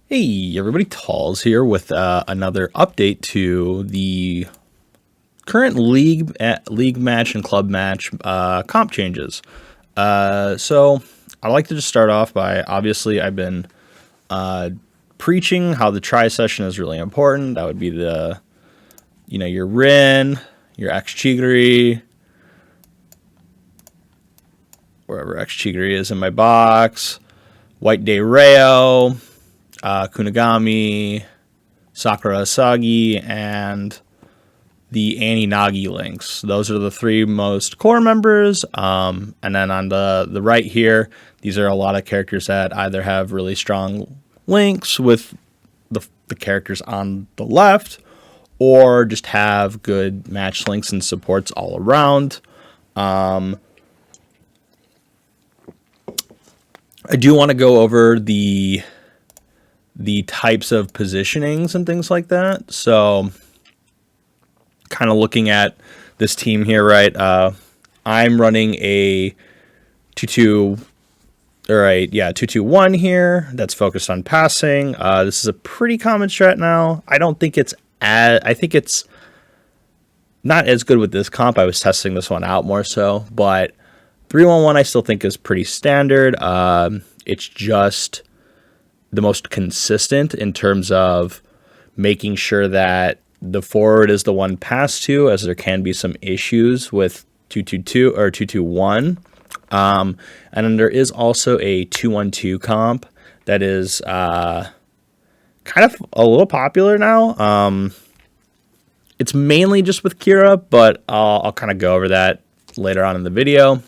Hey everybody, Talls here with another update to the current league match and club match comp changes. So I'd like to just start off by, obviously I've been preaching how the Tri-Session is really important. That would be the, your Rin, your Chigiri, wherever Chigiri is in my box, White Day Rayo, Kunigami, Sakura Asagi, and the Annie Nagi links. Those are the three most core members. And then on the right here, these are a lot of characters that either have really strong links with the characters on the left, or just have good match links and supports all around. I do want to go over the types of positionings and things like that. So kind of looking at this team here, right? I'm running a 2-2-1 here that's focused on passing. This is a pretty common strat now. I think it's not as good with this comp. I was testing this one out more so, but 3-1-1 I still think is pretty standard. It's just the most consistent in terms of making sure that the forward is the one passed to, as there can be some issues with 2-2-2 or 2-2-1. And then there is also a 2-1-2 comp that is kind of a little popular now. It's mainly just with Kira, but I'll kind of go over that later on in the video.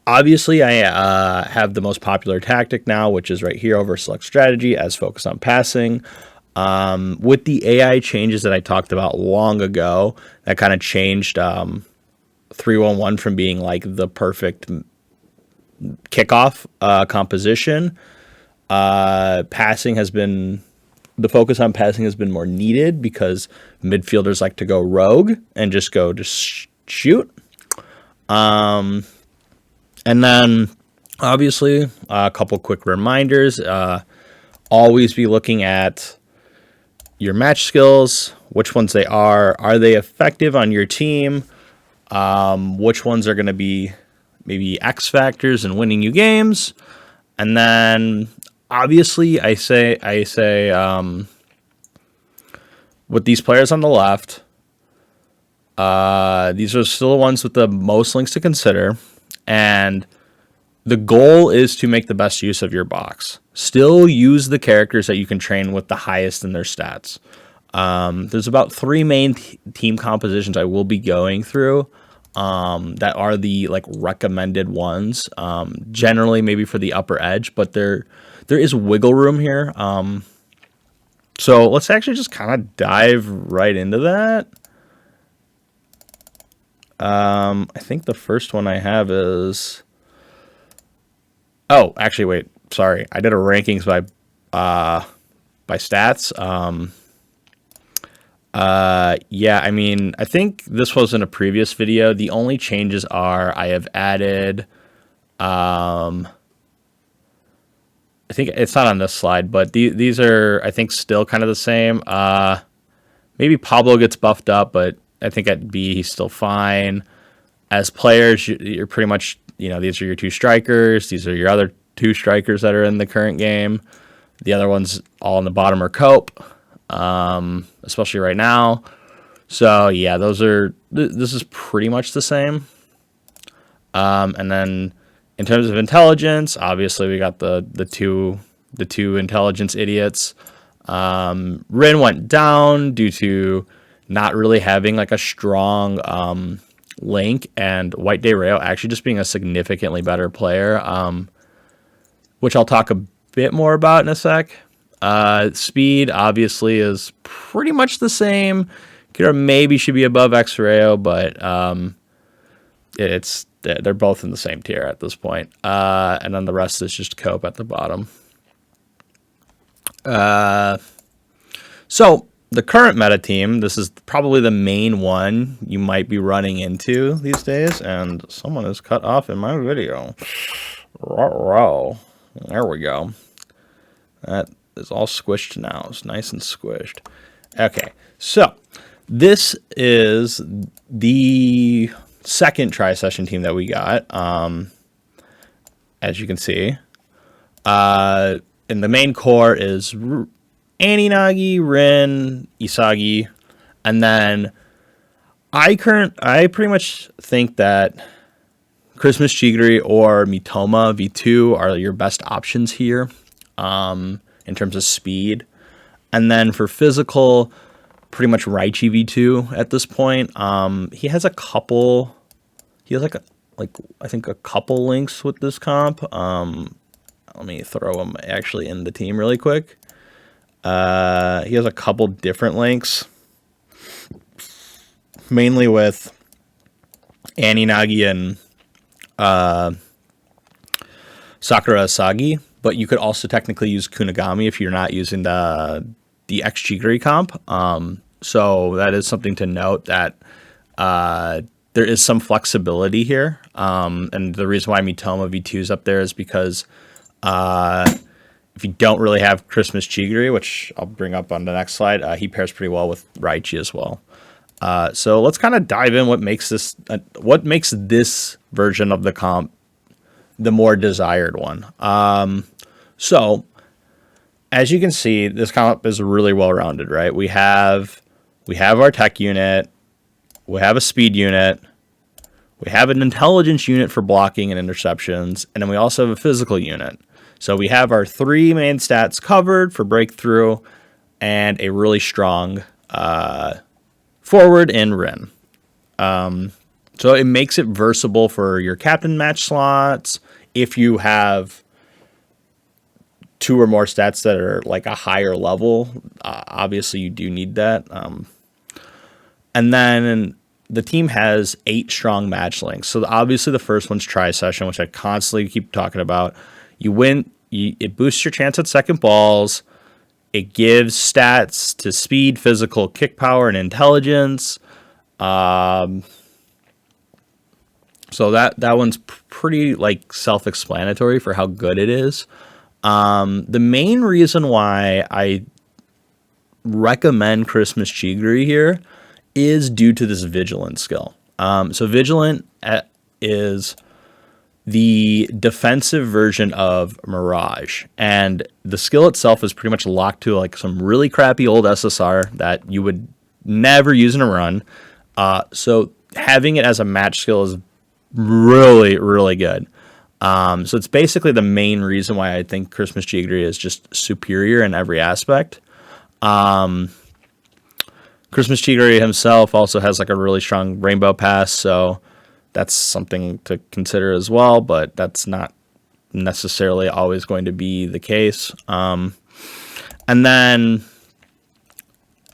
Obviously, I have the most popular tactic now, which is right here over select strategy as focus on passing. With the AI changes that I talked about long ago, that kind of changed 3-1-1 from being like the perfect kickoff composition. The focus on passing has been more needed because midfielders like to go rogue and just shoot. And then, obviously, a couple quick reminders. Always be looking at your match skills, which ones they are. Are they effective on your team? Which ones are going to be maybe X factors in winning you games? And then, obviously, I say, with these players on the left, these are still the ones with the most links to consider. And the goal is to make the best use of your box. Still use the characters that you can train with the highest in their stats. There's about three main team compositions I will be going through that are the recommended ones. Generally, maybe for the upper edge, but there is wiggle room here. So let's actually just kind of dive right into that. I think the first one I have is... Oh, actually, wait. Sorry. I did a rankings by stats. Yeah, I mean, I think this was in a previous video. The only changes are I have added... I think it's not on this slide, but these are, I think, still kind of the same. Maybe Pablo gets buffed up, but I think at B, he's still fine. As players, you're pretty much, these are your two strikers. These are your other two strikers that are in the current game. The other ones all on the bottom are cope, especially right now. So, yeah, this is pretty much the same. And then in terms of intelligence, obviously we got the two intelligence idiots. Rin went down due to not really having a strong link, and White Day Rayo actually just being a significantly better player, which I'll talk a bit more about in a sec. Speed obviously is pretty much the same. Kira maybe should be above X Rayo, but they're both in the same tier at this point. And then the rest is just cope at the bottom. So the current meta team, this is probably the main one you might be running into these days, and someone is cut off in my video. There we go. That is all squished now. It's nice and squished. Okay, so this is the second Tri-Session team that we got. As you can see, in the main core is Aninagi, Rin, Isagi, and then I pretty much think that Christmas Chigiri or Mitoma V2 are your best options here in terms of speed. And then for physical, pretty much Raichi V2 at this point. He has a couple, I think a couple links with this comp. Let me throw him actually in the team really quick. He has a couple different links, mainly with Aninagi and Sakura Asagi, but you could also technically use Kunigami if you're not using the X Chigiri comp. So that is something to note, that there is some flexibility here. And the reason why Mitoma V2 is up there is because if you don't really have Christmas Chigiri, which I'll bring up on the next slide, he pairs pretty well with Raichi as well. So let's kind of dive in what makes this version of the comp the more desired one. So as you can see, this comp is really well rounded, right? We have our tech unit, we have a speed unit, we have an intelligence unit for blocking and interceptions, and then we also have a physical unit. So we have our three main stats covered for breakthrough and a really strong forward in Rin. So it makes it versatile for your captain match slots. If you have two or more stats that are like a higher level, obviously you do need that. And then the team has 8 strong match links. So obviously the first one's Tri-Session, which I constantly keep talking about. You win, it boosts your chance at second balls. It gives stats to speed, physical, kick power, and intelligence. So that one's pretty like self-explanatory for how good it is. The main reason why I recommend Christmas Chigiri here is due to this Vigilant skill. So Vigilant is the defensive version of Mirage, and the skill itself is pretty much locked to like some really crappy old SSR that you would never use in a run. So having it as a match skill is really, really good. So it's basically the main reason why I think Christmas Chigiri is just superior in every aspect. Christmas Chigiri himself also has like a really strong rainbow pass, so that's something to consider as well, but that's not necessarily always going to be the case. And then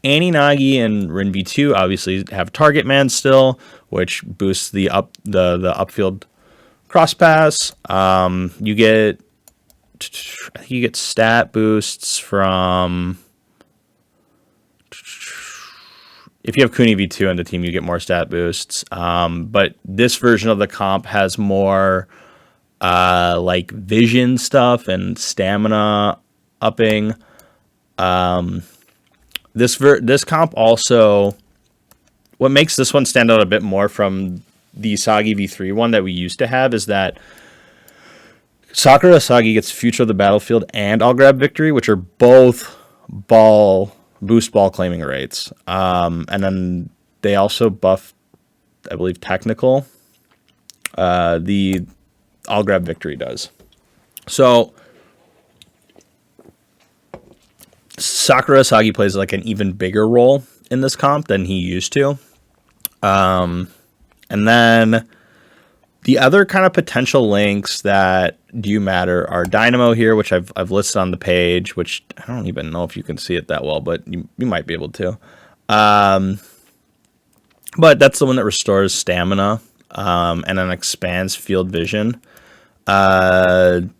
Aninagi and Rin V2 obviously have Target Man still, which boosts the upfield cross pass. You get stat boosts from, if you have Kuni V2 on the team, you get more stat boosts. But this version of the comp has more like vision stuff and stamina upping. This comp also, what makes this one stand out a bit more from the Sagi V3 one that we used to have is that Sakura Asagi gets Future of the Battlefield and I'll Grab Victory, which are both boost ball claiming rates. And then they also buff, I believe, technical. The I'll Grab Victory does. So Sakura Asagi plays like an even bigger role in this comp than he used to. And then the other kind of potential links that do matter are Dynamo here, which I've listed on the page, which I don't even know if you can see it that well, but you might be able to. But that's the one that restores stamina and then expands field vision. You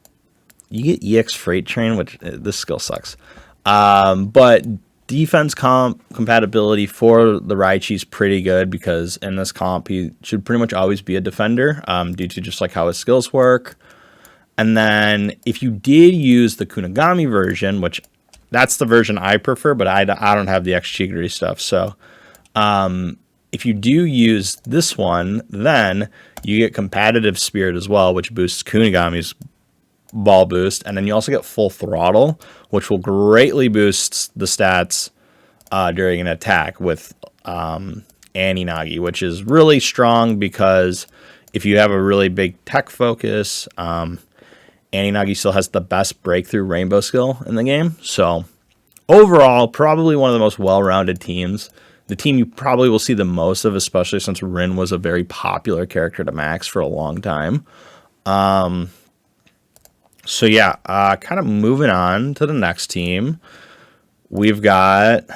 get EX Freight Train, which this skill sucks. But defense compatibility for the Raichi is pretty good because in this comp he should pretty much always be a defender due to just like how his skills work. And then if you did use the Kunigami version, which that's the version I prefer, but I don't have the X Chigiri stuff. So if you do use this one, then you get competitive spirit as well, which boosts Kunigami's ball boost, and then you also get full throttle, which will greatly boost the stats during an attack with Aninagi, which is really strong because if you have a really big tech focus, Aninagi still has the best breakthrough rainbow skill in the game. So overall, probably one of the most well-rounded teams. The team you probably will see the most of, especially since Rin was a very popular character to max for a long time. So yeah, kind of moving on to the next team. We've got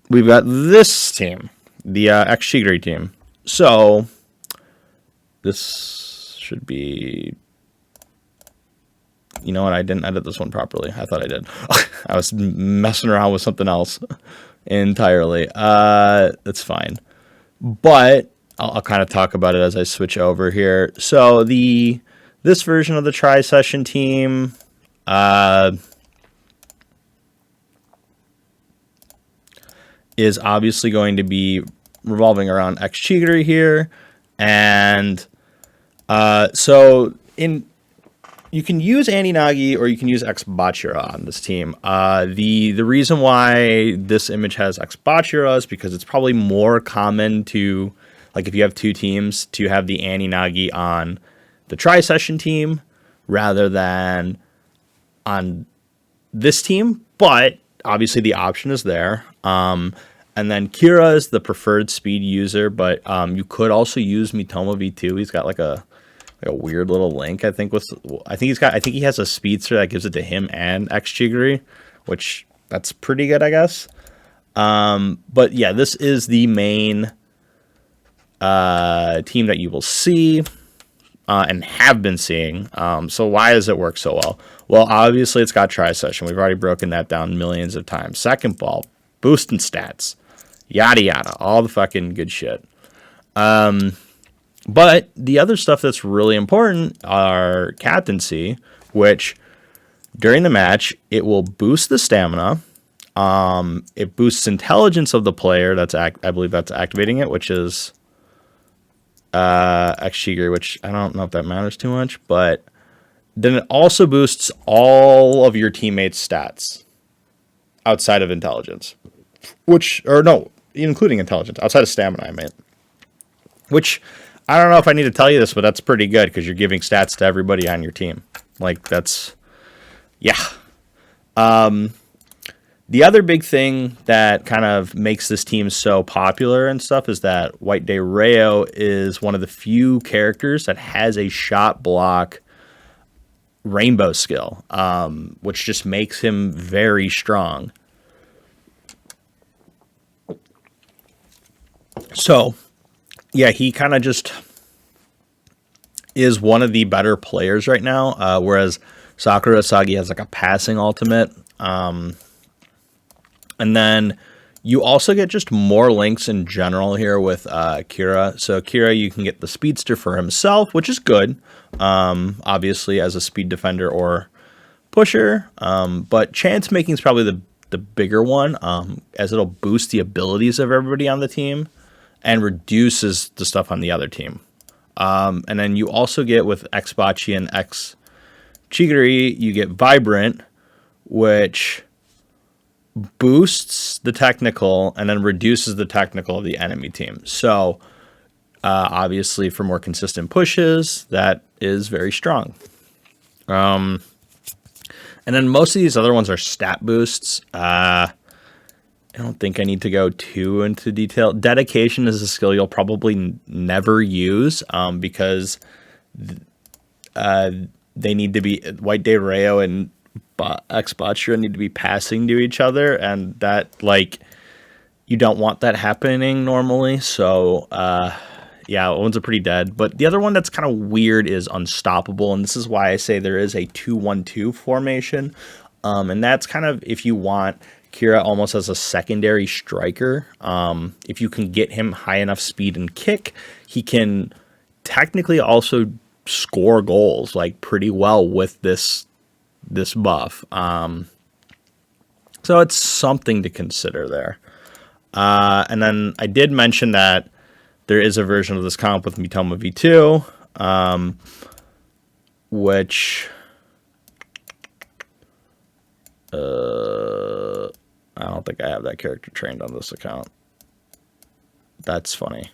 this team, the X Chigiri team. So this should be, you know what, I didn't edit this one properly. I thought I did. I was messing around with something else entirely. That's fine. But I'll kind of talk about it as I switch over here. So this version of the Tri-Session team, is obviously going to be revolving around X Chigiri here. And you can use Aninagi or you can use X Bachira on this team. The reason why this image has X Bachira is because it's probably more common to, like if you have two teams, to have the Aninagi on the Tri-Session team rather than on this team. But obviously the option is there. And then Kira is the preferred speed user, but you could also use Mitoma V2. He's got like a weird little link, I think he has a speedster that gives it to him and X Chigiri, which that's pretty good, I guess. But yeah, this is the main team that you will see and have been seeing. So why does it work so well? Well, obviously it's got Tri-Session. We've already broken that down millions of times. Second ball, boosting stats, yada yada, all the fucking good shit. But the other stuff that's really important are captaincy, which during the match, it will boost the stamina. It boosts intelligence of the player. I believe that's activating it, which is X Chigiri, which I don't know if that matters too much. But then it also boosts all of your teammates' stats outside of intelligence. Including intelligence, outside of stamina, I meant. Which, I don't know if I need to tell you this, but that's pretty good because you're giving stats to everybody on your team. Like, that's, yeah. The other big thing that kind of makes this team so popular and stuff is that White Day Rayo is one of the few characters that has a shot block rainbow skill, which just makes him very strong. So, yeah, he kind of just is one of the better players right now, whereas Sakura Asagi has like a passing ultimate. And then you also get just more links in general here with Kira. So Kira, you can get the speedster for himself, which is good, obviously, as a speed defender or pusher. But chance making is probably the bigger one, as it'll boost the abilities of everybody on the team and reduces the stuff on the other team. And then you also get with X Bachi and X Chigiri, you get Vibrant, which boosts the technical and then reduces the technical of the enemy team. So obviously for more consistent pushes, that is very strong. And then most of these other ones are stat boosts. I don't think I need to go too into detail. Dedication is a skill you'll probably never use because they need to be, White Day Rayo and X Bachira need to be passing to each other, and that, like, you don't want that happening normally. So yeah, ones are pretty dead. But the other one that's kind of weird is Unstoppable, and this is why I say there is a 2-1-2 formation. And that's kind of if you want Kira almost as a secondary striker. If you can get him high enough speed and kick, he can technically also score goals like pretty well with this this buff. So it's something to consider there. And then I did mention that there is a version of this comp with Mitoma V2, which I don't think I have that character trained on this account. That's funny.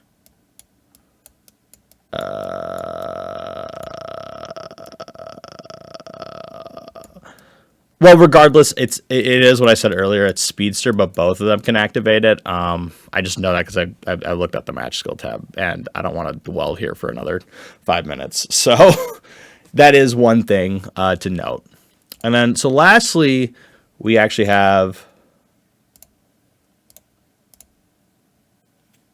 Well, regardless, it is what I said earlier. It's Speedster, but both of them can activate it. I just know that because I looked at the match skill tab, and I don't want to dwell here for another 5 minutes. So that is one thing to note. And then, so lastly, we actually have...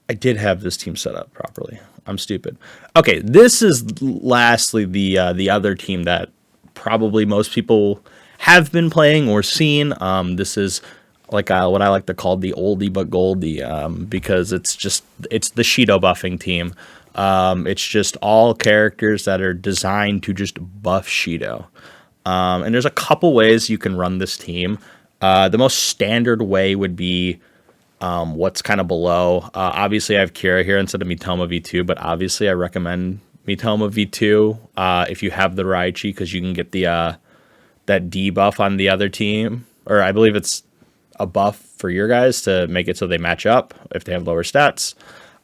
I did have this team set up properly. I'm stupid. Okay, this is lastly the other team that probably most people have been playing or seen. This is like what I like to call the oldie but goldie, because it's the Shidou buffing team. It's just all characters that are designed to just buff Shidou. And there's a couple ways you can run this team. The most standard way would be what's kind of below. Obviously, I have Kira here instead of Mitoma V2, but obviously I recommend Mitoma V2 if you have the Raichi, because you can get the that debuff on the other team, or I believe it's a buff for your guys to make it so they match up if they have lower stats.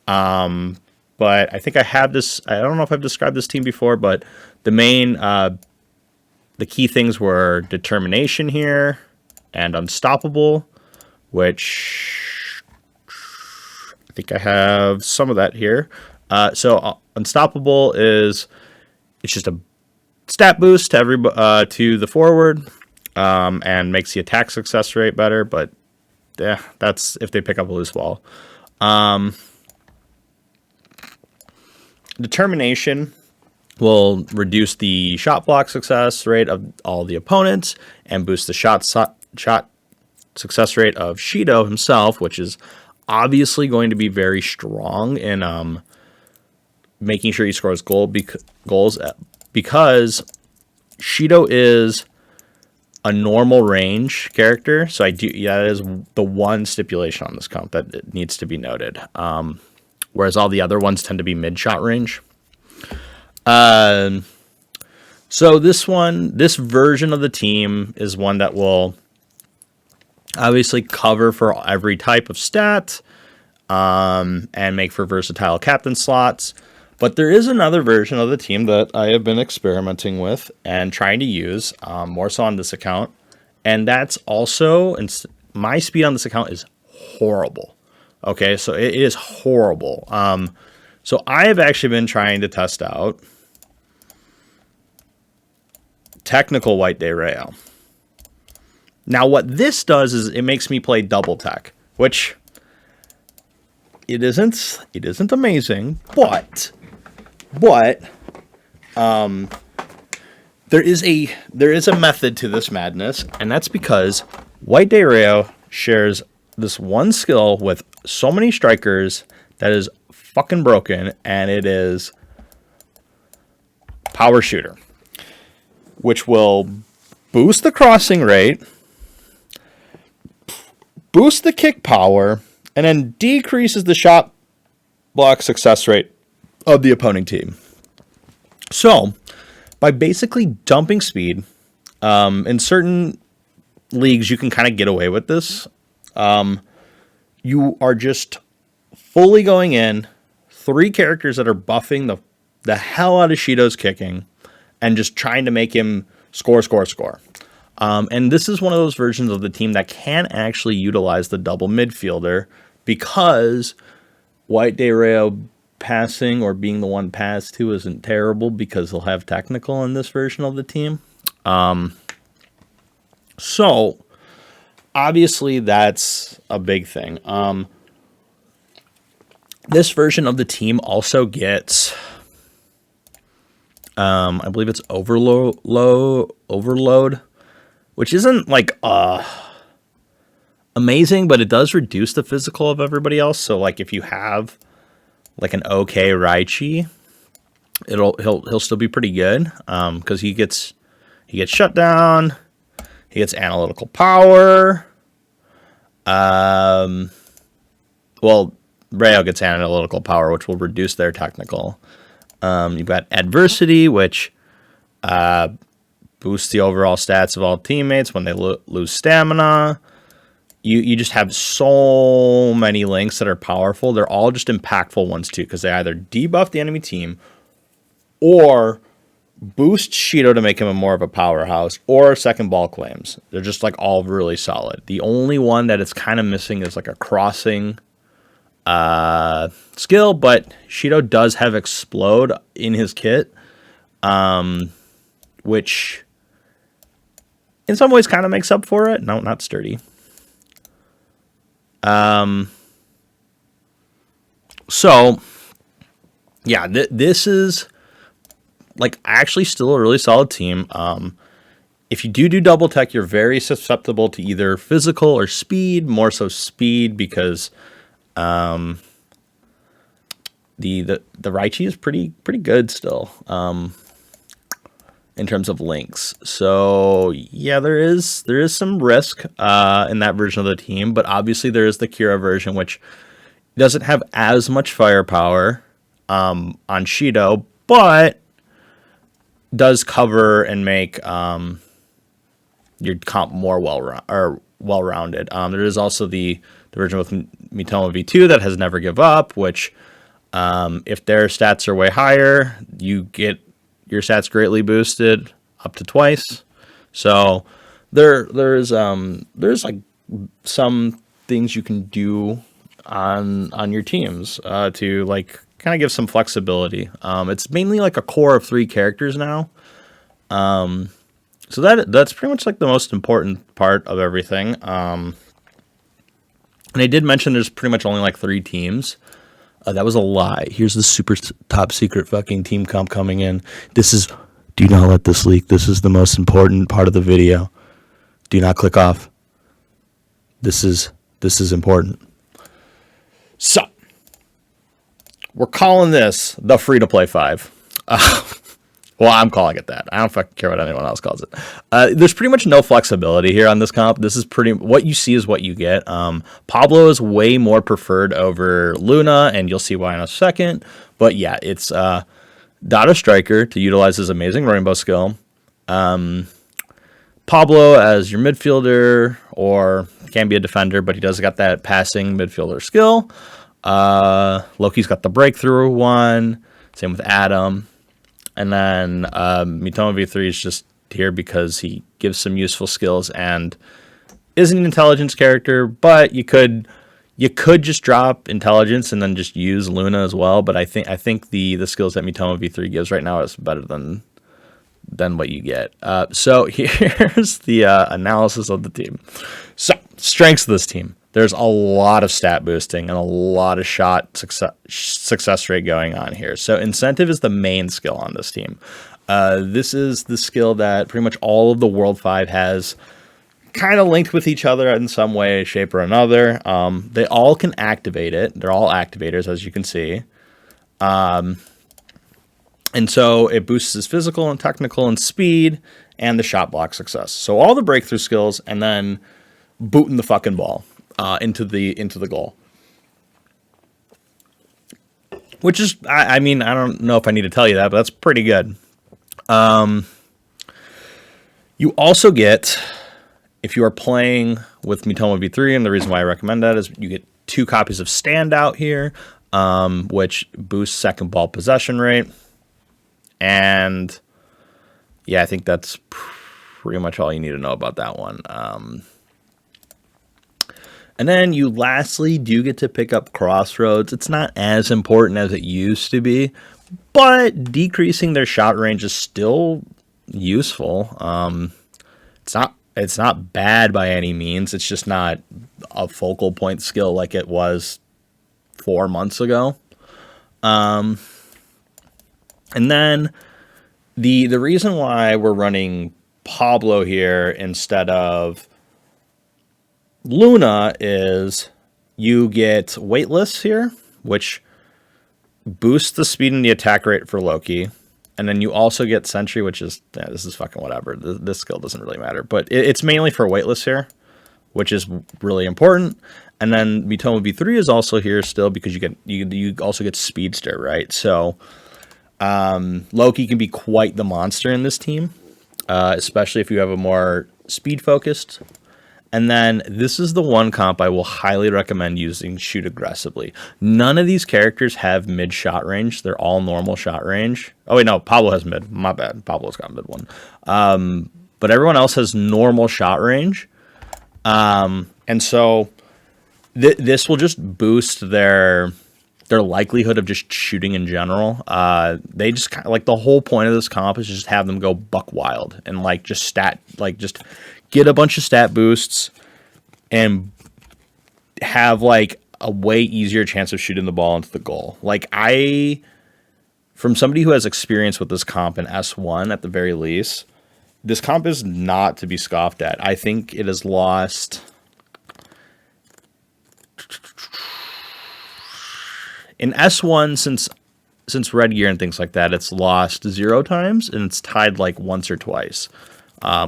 But I think I have this. I don't know if I've described this team before, but the main, the key things were determination here and unstoppable, which I think I have some of that here. So unstoppable it's just a stat boost to to the forward, and makes the attack success rate better. But yeah, that's if they pick up a loose ball. Determination will reduce the shot block success rate of all the opponents and boost the shot success rate of Shidou himself, which is obviously going to be very strong in making sure he scores goals because Shidou is a normal range character. So that is the one stipulation on this comp that needs to be noted. Whereas all the other ones tend to be mid-shot range. So this version of the team is one that will obviously cover for every type of stat, and make for versatile captain slots. But there is another version of the team that I have been experimenting with and trying to use, more so on this account. And that's also, my speed on this account is horrible. Okay, so it is horrible. So I have actually been trying to test out technical White Day Rayo. Now what this does is it makes me play double tech, which it isn't amazing, but there is a method to this madness, and that's because White Day Rayo shares this one skill with so many strikers that is fucking broken, and it is Power Shooter, which will boost the crossing rate, boost the kick power, and then decreases the shot block success rate of the opposing team. So, by basically dumping speed, in certain leagues you can kind of get away with this. You are just fully going in, 3 characters that are buffing the hell out of Shidou's kicking, and just trying to make him score. And this is one of those versions of the team that can actually utilize the double midfielder, because White Day Rayo passing or being the one passed to isn't terrible, because he'll have technical in this version of the team. So obviously that's a big thing. This version of the team also gets, I believe it's overload, which isn't like amazing, but it does reduce the physical of everybody else. So like if you have like an okay Raichi, he'll still be pretty good, because he gets shut down, He gets analytical power. Well, Rayo gets analytical power, which will reduce their technical. You've got adversity, which boosts the overall stats of all teammates when they lose stamina. You just have so many links that are powerful. They're all just impactful ones too, because they either debuff the enemy team or boost Shidou to make him more of a powerhouse, or second ball claims. They're just like all really solid. The only one that it's kind of missing is like a crossing skill, but Shidou does have explode in his kit, which in some ways kind of makes up for it. No, not sturdy. So yeah, this is like actually still a really solid team. If you do double tech, you're very susceptible to either physical or speed, more so speed, because the Raichi is pretty good still in terms of links. So yeah, there is some risk in that version of the team, but obviously there is the Kira version, which doesn't have as much firepower on Shidou, but does cover and make your comp more well-rounded. There is also the version with Mitoma V2 that has Never Give Up, which if their stats are way higher, you get your stats greatly boosted up to twice. So there's like some things you can do on your teams to like kind of give some flexibility. It's mainly like a core of 3 characters now. So that's pretty much like the most important part of everything. And I did mention there's pretty much only like 3 teams. That was a lie. Here's the super top secret fucking team comp coming in. Do not let this leak. This is the most important part of the video. Do not click off. This is important. So, we're calling this the free-to-play 5. Well, I'm calling it that. I don't fucking care what anyone else calls it. There's pretty much no flexibility here on this comp. This is what you see is what you get. Pablo is way more preferred over Luna, and you'll see why in a second. But yeah, it's Dado Striker to utilize his amazing rainbow skill. Pablo as your midfielder, or can be a defender, but he does got that passing midfielder skill. Loki's got the breakthrough one. Same with Adam. And then Mitoma V3 is just here because he gives some useful skills and is an intelligence character, but you could just drop intelligence and then just use Luna as well. But I think the skills that Mitoma V3 gives right now is better than what you get. So here's the analysis of the team. So strengths of this team. There's a lot of stat boosting and a lot of shot success rate going on here. So incentive is the main skill on this team. This is the skill that pretty much all of the World 5 has kind of linked with each other in some way, shape, or another. They all can activate it. They're all activators, as you can see. And so it boosts his physical and technical and speed and the shot block success. So all the breakthrough skills and then booting the fucking ball into the goal. Which is, I mean, I don't know if I need to tell you that, but that's pretty good. You also get, if you are playing with Mitoma V3, and the reason why I recommend that is you get 2 copies of Standout here, which boosts second ball possession rate. And yeah, I think that's pretty much all you need to know about that one. And then you lastly do get to pick up Crossroads. It's not as important as it used to be, but decreasing their shot range is still useful. It's not bad by any means. It's just not a focal point skill like it was 4 months ago. And then the reason why we're running Pablo here instead of Luna is you get Weightless here, which boosts the speed and the attack rate for Loki. And then you also get Sentry, which is, yeah, this is fucking whatever. This skill doesn't really matter. But it's mainly for weightless here, which is really important. And then Mitoma V3 is also here still because you also get Speedster, right? So Loki can be quite the monster in this team, especially if you have a more speed-focused. And then this is the one comp I will highly recommend using Shoot Aggressively. None of these characters have mid shot range. They're all normal shot range. Oh, wait, no, Pablo has mid. My bad. Pablo's got mid one. But everyone else has normal shot range. And so this will just boost their likelihood of just shooting in general. They just kind of, like, the whole point of this comp is just have them go buck wild and like just get a bunch of stat boosts and have like a way easier chance of shooting the ball into the goal. Like, from somebody who has experience with this comp in S1 at the very least, this comp is not to be scoffed at. I think it has lost in S1 since Red Gear and things like that. It's lost 0 times and it's tied like once or twice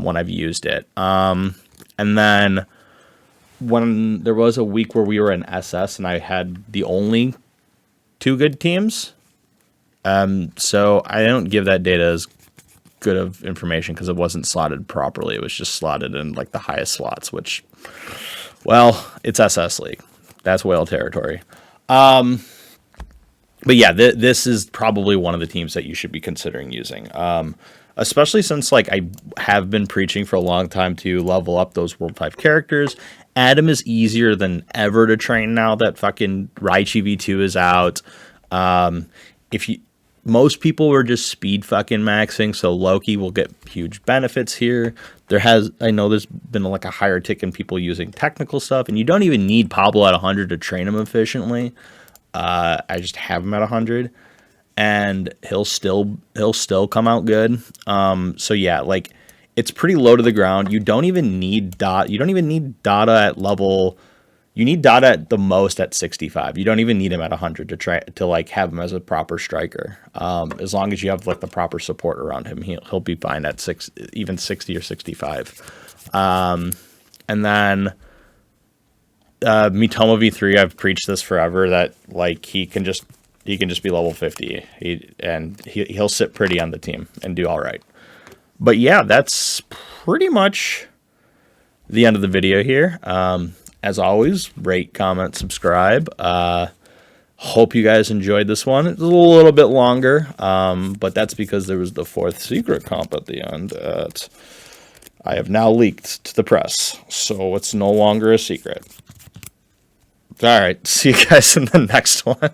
when I've used it. And then when there was a week where we were in SS and I had the only 2 good teams, so I don't give that data as good of information because it wasn't slotted properly. It was just slotted in like the highest slots, which, well, it's SS League. That's whale territory. But yeah, this is probably one of the teams that you should be considering using. Especially since, like, I have been preaching for a long time to level up those World 5 characters. Adam is easier than ever to train now that fucking Raichi V2 is out. Most people were just speed fucking maxing, so Loki will get huge benefits here. I know there's been like a higher tick in people using technical stuff, and you don't even need Pablo at 100 to train him efficiently. I just have him at 100. And he'll still come out good. So yeah, like, it's pretty low to the ground. You don't even need Dada at level. You need Dada at the most at 65. You don't even need him at 100 to like have him as a proper striker. As long as you have like the proper support around him, he'll be fine at even 60 or 65. And then Mitoma V3, I've preached this forever that like he can just be level 50. He'll sit pretty on the team and do all right. But yeah, that's pretty much the end of the video here. As always, rate, comment, subscribe. Hope you guys enjoyed this one. It's a little bit longer, but that's because there was the 4th secret comp at the end. I have now leaked to the press, so it's no longer a secret. All right, see you guys in the next one.